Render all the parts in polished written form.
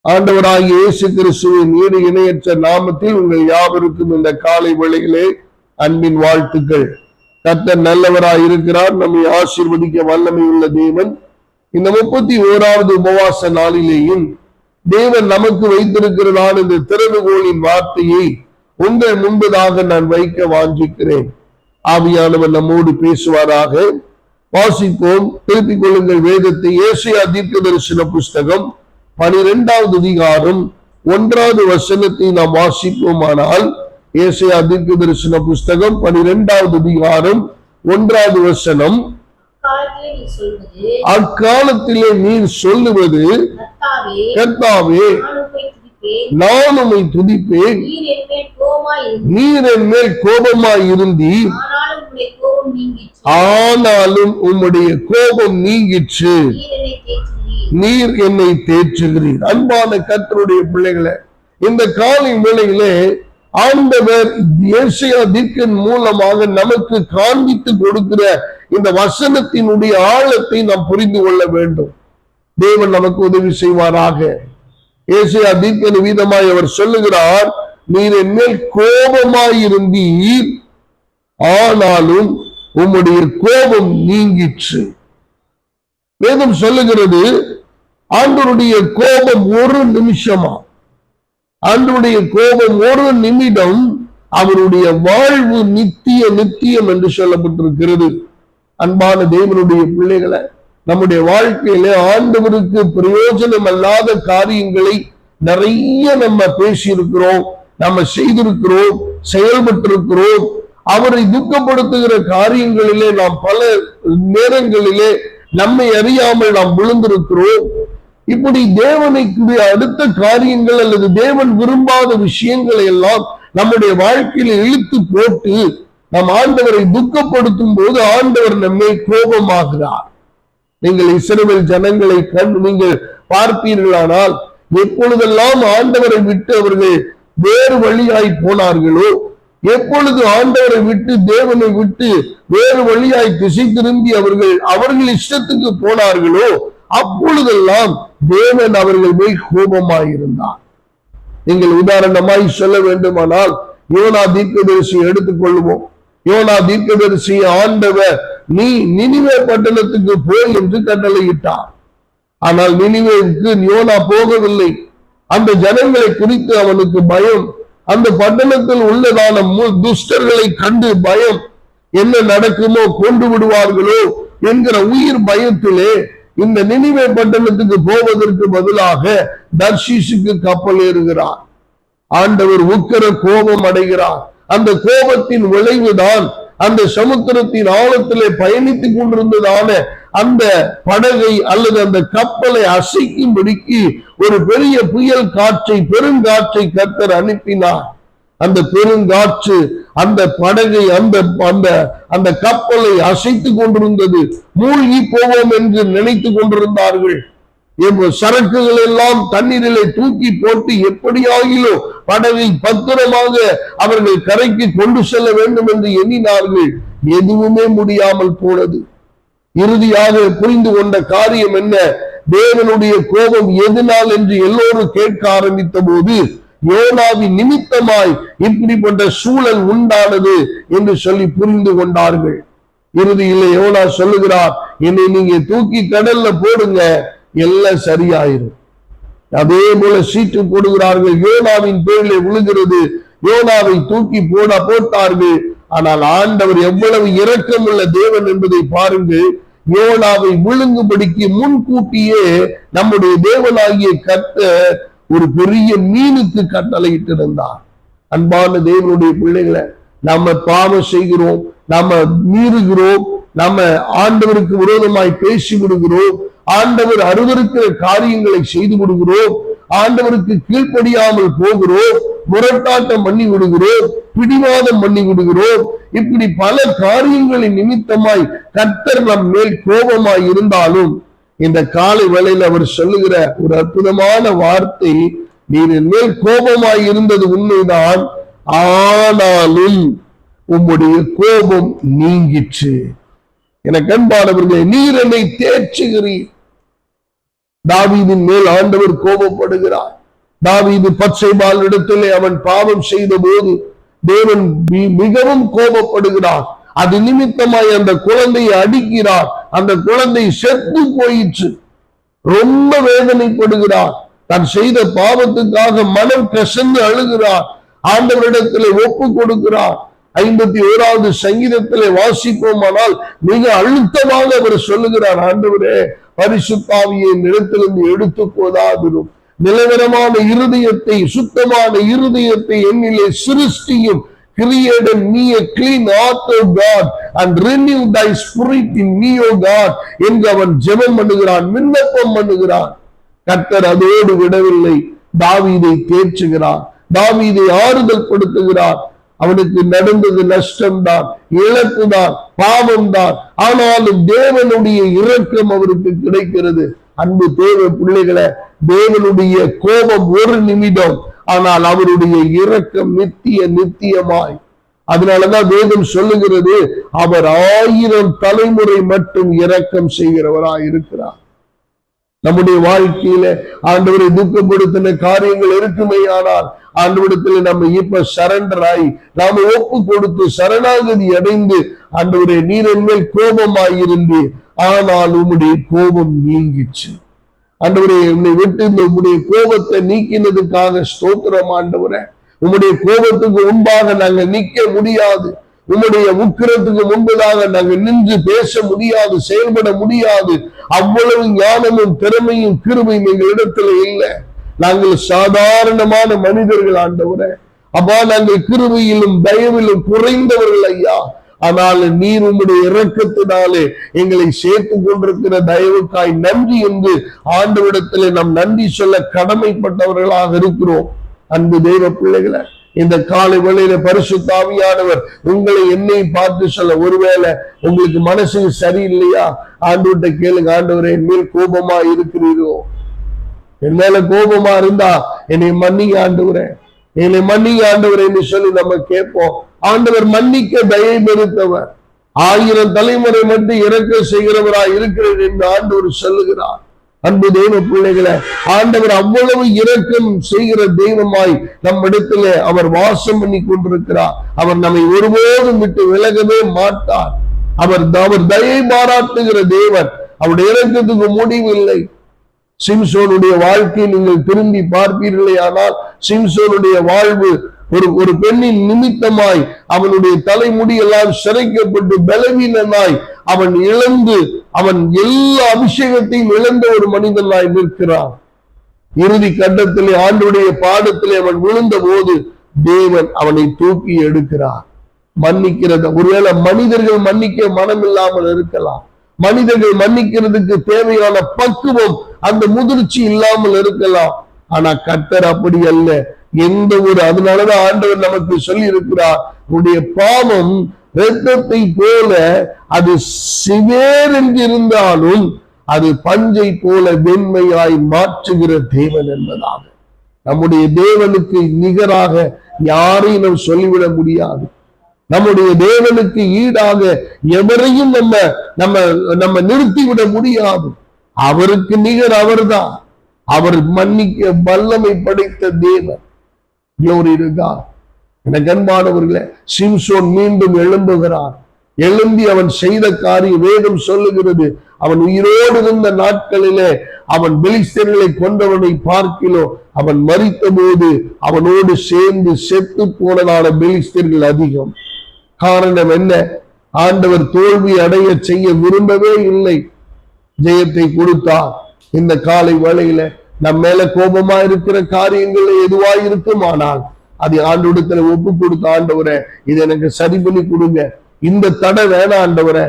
ஆண்டவராகிய இயேசு கிறிஸ்துவின் ஈடு இணையற்ற நாமத்தில் உங்கள் யாவருக்கும் இந்த காலை வேளையிலே அன்பின் வாழ்த்துக்கள். கர்த்தர் நல்லவராய் இருக்கிறார். நம்மை ஆசீர்வதிக்க வல்லமை உள்ள தேவன். இந்த 31வது உபவாச நாளிலேயும் தேவன் நமக்கு வைத்திருக்கிறதான இந்த திறவுகோலின் வார்த்தையை உங்கள் முன்பதாக நான் வைக்க வாஞ்சிக்கிறேன். ஆவியானவர் நம்மோடு பேசுவாராக. வாசிப்போம், திருப்பிக் கொள்ளுங்கள் வேதத்தை. ஏசாயா தீர்க்கதரிசன புஸ்தகம் 12வது அதிகாரம் 1வது வசனத்தை நாம் வாசிப்போமானால், ஏசாயா தீர்க்கதரிசன புஸ்தகம் 12வது அதிகாரம் 1வது வசனம், அக்காலத்திலே நீர் சொல்லுவது, கர்த்தாவே நான் உம்மை துதிப்பேன், நீர் என் மேல் கோபமாய் இருந்தீர், ஆனாலும் உம்முடைய கோபம் நீங்கிற்று, நீர் என்னை தேற்றுகிறீர். அன்பான கர்த்தருடைய பிள்ளைகளே, இந்த காலை வேளையிலே ஆண்டவர் ஏசாயா தீர்க்கன் மூலமாக நமக்கு காண்பித்து கொடுக்கிற இந்த வசனத்தினுடைய ஆழத்தை நாம் புரிந்து கொள்ள வேண்டும். தேவன் நமக்கு உதவி செய்வாராக. ஏசாயா தீர்க்கன் விதமாய் அவர் சொல்லுகிறார், நீர் என் மேல் கோபமாயிருந்தீர், ஆனாலும் உம்முடைய கோபம் நீங்கிற்று. வேதம் சொல்லுகிறது, ஆண்டவருடைய கோபம் ஒரு நிமிஷமா, ஆண்டவருடைய கோபம் ஒரு நிமிடம், அவருடைய வாழ்வு நித்தியம் என்று சொல்லப்பட்டிருக்கிறது. அன்பான தேவனுடைய பிள்ளைகளை, நம்முடைய வாழ்க்கையில ஆண்டவருக்கு பிரயோஜனம் அல்லாத காரியங்களை நிறைய நம்ம பேசியிருக்கிறோம், நம்ம செய்திருக்கிறோம், செயல்பட்டிருக்கிறோம். அவரை துக்கப்படுத்துகிற காரியங்களிலே நாம் பல நேரங்களிலே நம்மை அறியாமல் நாம் விழுந்திருக்கிறோம். இப்படி தேவனுக்கு அடுத்த காரியங்கள் அல்லது தேவன் விரும்பாத விஷயங்களை எல்லாம் நம்முடைய வாழ்க்கையில இழுத்து போட்டு நம் ஆண்டவரை துக்கப்படுத்தும் போது ஆண்டவர் நம்மை கோபமாகிறார். நீங்கள் இஸ்ரவேல் ஜனங்களை நீங்கள் பார்ப்பீர்களானால், எப்பொழுதெல்லாம் ஆண்டவரை விட்டு அவர்கள் வேறு வழியாய் போனார்களோ, எப்பொழுது ஆண்டவரை விட்டு தேவனை விட்டு வேறு வழியாய் திசை திரும்பி அவர்கள் இஷ்டத்துக்கு போனார்களோ, அப்பொழுதெல்லாம் தேவன் அவர்கள் மேல் கோபமாயிருந்தார். நீங்கள் உதாரணமாய் சொல்ல வேண்டுமானால், யோனா தீர்க்கதரிசியை எடுத்துக் கொள்வோம். யோனா தீர்க்கதரிசியை ஆண்டவர், நீ நினிவே பட்டணத்துக்கு போய் என்று கட்டளையிட்டார். ஆனால் நினிவேவுக்கு யோனா போகவில்லை. அந்த ஜனங்களை குறித்து அவனுக்கு பயம், அந்த பட்டணத்தில் உள்ளதான துஷ்டர்களை கண்டு பயம், என்ன நடக்குமோ, கொண்டு விடுவார்களோ என்கிற உயிர் பயத்திலே இந்த நினிவே பட்டணத்துக்கு போவதற்கு பதிலாக தர்ஷீசுக்கு கப்பல் ஏறுகிறார். ஆண்டவர் உக்கிர கோபம் அடைகிறார். அந்த கோபத்தின் விளைவுதான் அந்த சமுத்திரத்தின் ஆழத்திலே பயணித்துக் கொண்டிருந்ததான அந்த படகை அல்லது அந்த கப்பலை அசைக்கும்படிக்கு ஒரு பெரிய புயல் காற்றை, பெருங்காற்றை கர்த்தர் அனுப்பினார். அந்த பெருங்காற்று அந்த படகை, அந்த கப்பலை அசைத்துக் கொண்டிருந்தது. மூழ்கி போவோம் என்று நினைத்துக் கொண்டிருந்தார்கள். சரக்குகள் எல்லாம் தண்ணீரிலே தூக்கி போட்டு எப்படியாகிலோ படகை பத்திரமாக அவர்கள் கரைக்கு கொண்டு செல்ல வேண்டும் என்று எண்ணினார்கள். எதுவுமே முடியாமல் போனது. இறுதியாக புரிந்து கொண்ட காரியம் என்ன? தேவனுடைய கோபம் எதனால் என்று எல்லோரும் கேட்க ஆரம்பித்த போது, யோனாவின் நிமித்தமாய் இப்படிப்பட்ட சூழல் உண்டானது என்று சொல்லி புரிந்து கொண்டார்கள். இறுதியில் யோனா சொல்லுகிறார், என்னை நீங்க தூக்கி கடல்ல போடுங்க, எல்லாம் சரியாயிரும். அதே போல சீட்டு போடுகிறார்கள். யோனாவின் பேரிலே விழுகிறது. யோனாவை தூக்கி போட்டார்கள். ஆனால் ஆண்டவர் எவ்வளவு இரக்கம் உள்ள தேவன் என்பதை பாருங்கள். யோனாவை விழுங்கும்படிக்கு முன்கூட்டியே நம்முடைய தேவனாகிய கர்த்தர் ஒரு பெரிய மீனுக்கு கட்டளையிட்டிருந்தார். அன்பான தேவனுடைய பிள்ளைகளை, நம்ம பாவம் செய்கிறோம், நம்ம மீறுகிறோம், நம்ம ஆண்டவருக்கு விரோதமாய் பேசி விடுகிறோம், ஆண்டவர் அருவருக்கிற காரியங்களை செய்து விடுகிறோம், ஆண்டவருக்கு கீழ்ப்படியாமல் போகிறோம், முரட்டாட்டம் பண்ணி விடுகிறோம், பிடிவாதம் பண்ணி விடுகிறோம். இப்படி பல காரியங்களின் நிமித்தமாய் கர்த்தர் நம் மேல் கோபமாய் இருந்தாலும், இந்த காலை வேளையில் அவர் சொல்லுகிற ஒரு அற்புதமான வார்த்தை, நீர் என் மேல் கோபமாய் இருந்தது உண்மைதான், ஆனாலும் உம்முடைய கோபம் நீங்கிற்று. எனக்கு அன்பானவர்களே, நீர் என்னை தேற்றுகிறீர். தாவீதின் மேல் ஆண்டவர் கோபப்படுகிறார். தாவீது பத்சேபாள் இடத்திலே அவன் பாவம் செய்த போது தேவன் மிகவும் கோபப்படுகிறார். அது நிமித்தமாய் அந்த குழந்தையை அடிக்கிறார். அந்த குழந்தை செத்து போயிற்று. ரொம்ப வேதனைப்படுகிறார். தான் செய்த பாவத்துக்காக மனம் கசந்து அழுகிறார். ஆண்டவரிடத்திலே ஒப்பு கொடுக்கிறார். 51வது சங்கீதத்திலே வாசிப்போமானால் மிக அழுத்தமாக அவர் சொல்லுகிறார், ஆண்டவரே, பரிசுத்த ஆவியை நிலத்திலிருந்து எடுத்து போதாதிரும். நிலவரமான இருதயத்தை, சுத்தமான இருதயத்தை என்னிலே சிருஷ்டியும். Create in me a clean heart, O God, and renew thy spirit in me, O God. என்று அவன் ஜெபம் பண்ணுகிறான், விண்ணப்பம் பண்ணுகிறான். கர்த்தர் அதோடு விடவில்லை. தாவீதை தேற்றுகிறார், தாவீதை ஆறுதல் படுத்துகிறார். அவனுக்கு நடந்தது நஷ்டம்தான், இழப்புதான், பாவம்தான். ஆனாலும் தேவனுடைய இரக்கம் அவருக்கு கிடைக்கிறது. அன்பு தேவ பிள்ளைகளை, தேவனுடைய கோபம் ஒரு நிமிடம், ஆனால் அவருடைய இரக்கம் நித்தியமாய். அதனாலதான் வேதம் சொல்லுகிறது, அவர் 1000 தலைமுறை மட்டும் இரக்கம் செய்கிறவராய் இருக்கிறார். நம்முடைய வாழ்க்கையில ஆண்டவரை துக்கப்படுத்தின காரியங்கள் இருக்குமே, ஆனால் ஆண்டவரிடத்தில் நம்ம இப்ப சரண்டர் ஆகி நாம ஒப்பு கொடுத்து சரணாகதி அடைந்து, ஆண்டவரே, நீர் என் மேல் கோபமாயிருந்து, ஆனால் உம்முடைய கோபம் நீங்கிச்சு. ஆண்டவரே, என்னை விட்டு இந்த உம்முடைய கோபத்தை நீக்கினதுக்காக ஸ்தோத்திரம். ஆண்டவரே, உம்முடைய கோபத்துக்கு முன்பாக நாங்க நிக்க முடியாது. உம்முடைய உக்கிரத்துக்கு முன்பதாக நாங்கள் நின்று பேச முடியாது, செயல்பட முடியாது. அவ்வளவு ஞானமும் திறமையும் கிருபையும் எங்களிடத்துல இல்லை. நாங்கள் சாதாரணமான மனிதர்கள் ஆண்டவரே. அப்பா, நாங்கள் கிருபையிலும் தயவிலும் குறைந்தவர்கள் ஐயா. ஆனால் நீர் உம்முடைய இரக்கத்தினாலே எங்களை சேர்த்து கொண்டிருக்கிற தயவுக்காய் நன்றி என்று ஆண்டவரிடத்திலே நாம் நன்றி சொல்ல கடமைப்பட்டவர்களாக இருக்கிறோம். அன்பு தெய்வ பிள்ளைகளை, இந்த காலை வேளையில பரிசுத்த ஆவியானவர் உங்களை என்னை பார்த்து சொல்ல, ஒருவேளை உங்களுக்கு மனசு சரியில்லையா, ஆண்டவர்கிட்ட கேளுங்க, ஆண்டவரே, என் மேல் கோபமா இருக்கிறீரோ? என் மேல கோபமா இருந்தா என்னை மன்னிங்க ஆண்டவரே, என்னை மன்னிங்க ஆண்டவரே என்று சொல்லி நம்ம கேட்போம். ஆண்டவர் மன்னிக்க தயை பெருத்தவர், 1000 தலைமுறை மட்டும் இறக்க செய்கிறவராய் இருக்கிறேன் என்று ஆண்டவர் சொல்லுகிறார். அன்பு தெய்வ பிள்ளைகளை, ஆண்டவர் அவ்வளவு இரக்கம் செய்கிற தெய்வமாய் நம்மிடத்திலே அவர் வாசம் பண்ணி கொண்டிருக்கிறார். அவர் நம்மை ஒருபோதும் விட்டு விலகவே மாட்டார். அவர் தயை பாராட்டுகிற தேவன். அவருடைய இரக்கத்துக்கு முடிவில்லை. சிம்சோனுடைய வாழ்க்கையை நீங்கள் திரும்பி பார்ப்பீர்களே, ஆனால் சிம்சோனுடைய வாழ்வு ஒரு பெண்ணின் நிமித்தமாய் அவனுடைய தலைமுடி எல்லாம் சிறைக்கப்பட்டு பலவீனனாய் அவன் இழந்து, அவன் எல்லா அபிஷேகத்தையும் இழந்த ஒரு மனிதனாய் நிற்கிறான். இறுதி கட்டத்திலே ஆண்டவருடைய பாதத்திலே அவன் விழுந்த போது தேவன் அவனை தூக்கி எடுக்கிறார். மன்னிக்கிறத, ஒருவேளை மனிதர்கள் மன்னிக்க மனம் இல்லாமல் இருக்கலாம். மனிதர்கள் மன்னிக்கிறதுக்கு தேவையான பக்குவம், அந்த முதிர்ச்சி இல்லாமல் இருக்கலாம். ஆனா கர்த்தர் அப்படி அல்ல. எந்த ஒரு, அதனாலதான் ஆண்டவர் நமக்கு சொல்லி இருக்கிறார், உன்னுடைய பாவம் இரத்தத்தை போல அது சிவேர் என்று இருந்தாலும் அது பஞ்சை போல வெண்மையாய் மாற்றுகிற தேவன் என்பதாக. நம்முடைய தேவனுக்கு நிகராக யாரையும் நாம் சொல்லிவிட முடியாது. நம்முடைய தேவனுக்கு ஈடாக எவரையும் நம்ம நிறுத்திவிட முடியாது. அவருக்கு நிகர் அவர்தான். அவர் மன்னிக்க வல்லமை படைத்த தேவன். எனக்கு அன்பானவர்களே, சிம்சோன் மீண்டும் எழும்புகிறான். எழும்பி அவன் செய்த காரியம் வேதம் சொல்லுகிறது, அவன் உயிரோடு இருந்த நாட்களிலே அவன் பெலிஸ்தர்களை கொண்டவனை பார்க்கிலோ அவன் மரித்த போது அவனோடு சேர்ந்து செத்து போனதான பெலிஸ்தர்கள் அதிகம். காரணம் என்ன? ஆண்டவர் தோல்வி அடைய செய்ய விரும்பவே இல்லை, ஜெயத்தை கொடுத்தார். இந்த காலை வேளையில நம்ம மேல கோபமா இருக்கிற காரியங்கள் எதுவாய் இருக்குமானால் அதை ஆண்டவரிடத்துல ஒப்பு கொடுத்த, ஆண்டவரே, இது எனக்கு சரி பண்ணி கொடுங்க, இந்த தடை வேணாம் ஆண்டவரே,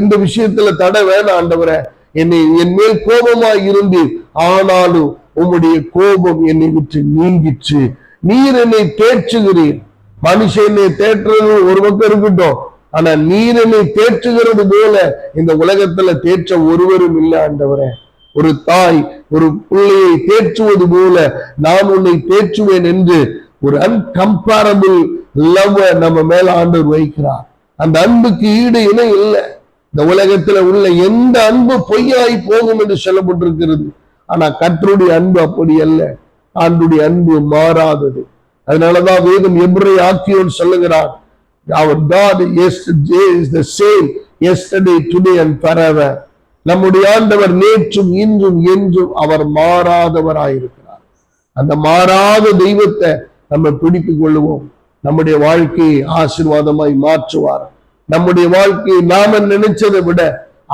இந்த விஷயத்துல தடை வேணாம் ஆண்டவரே, என் மேல் கோபமா இருந்து ஆனாலும் உம்முடைய கோபம் என்னை விட்டு நீங்கிற்று. நீர் என்னை தேற்றுகிறீர். மனுஷன் என்னை தேற்றுறது ஒரு பக்கம் இருக்கட்டும், ஆனா நீர் என்னை தேற்றுகிறது போல இந்த உலகத்துல தேற்ற ஒருவரும் இல்லை ஆண்டவரே. ஒரு தாய் ஒரு பிள்ளையை தேற்றுவது போல நான் உன்னை தேற்றுவேன் என்று ஒரு அன்கம்பேரபிள் லவ் நம்ம மேல ஆண்டவர் வைக்கிறார். அந்த அன்புக்கு ஈடு இணை இல்லை. இந்த உலகத்துல உள்ள எந்த அன்பு பொய்யாய் போகும் என்று சொல்லப்பட்டிருக்கிறது. ஆனா கர்த்தருடைய அன்பு அப்படி அல்ல. ஆண்டுடைய அன்பு மாறாதது. அதனாலதான் வேதம் எபிரேய ஆக்கியோன் சொல்லுகிறார், our God is the same yesterday, today and forever. நம்முடைய ஆண்டவர் நேற்றும் இன்றும் என்றும் அவர் மாறாதவராயிருக்கிறார். அந்த மாறாத தெய்வத்தை நம்ம பிடித்துக் கொள்ளுவோம். நம்முடைய வாழ்க்கையை ஆசீர்வாதமாய் மாற்றுவார். நம்முடைய வாழ்க்கையை நாம நினைச்சதை விட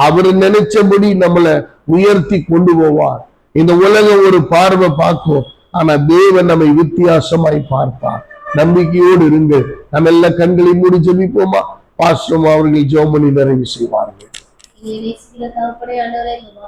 அவர் நினைச்சபடி நம்மளை உயர்த்தி கொண்டு போவார். இந்த உலகம் ஒரு பார்வை பார்க்கும், ஆனா தேவன் நம்மை வித்தியாசமாய் பார்ப்பார். நம்பிக்கையோடு இருங்க. நம்ம எல்லா கண்களை மூடி ஜெபிப்போமா? பாஸ்டர் அவர்கள் ஜெபம் பண்ணி நிறைவு செய்வார்கள்.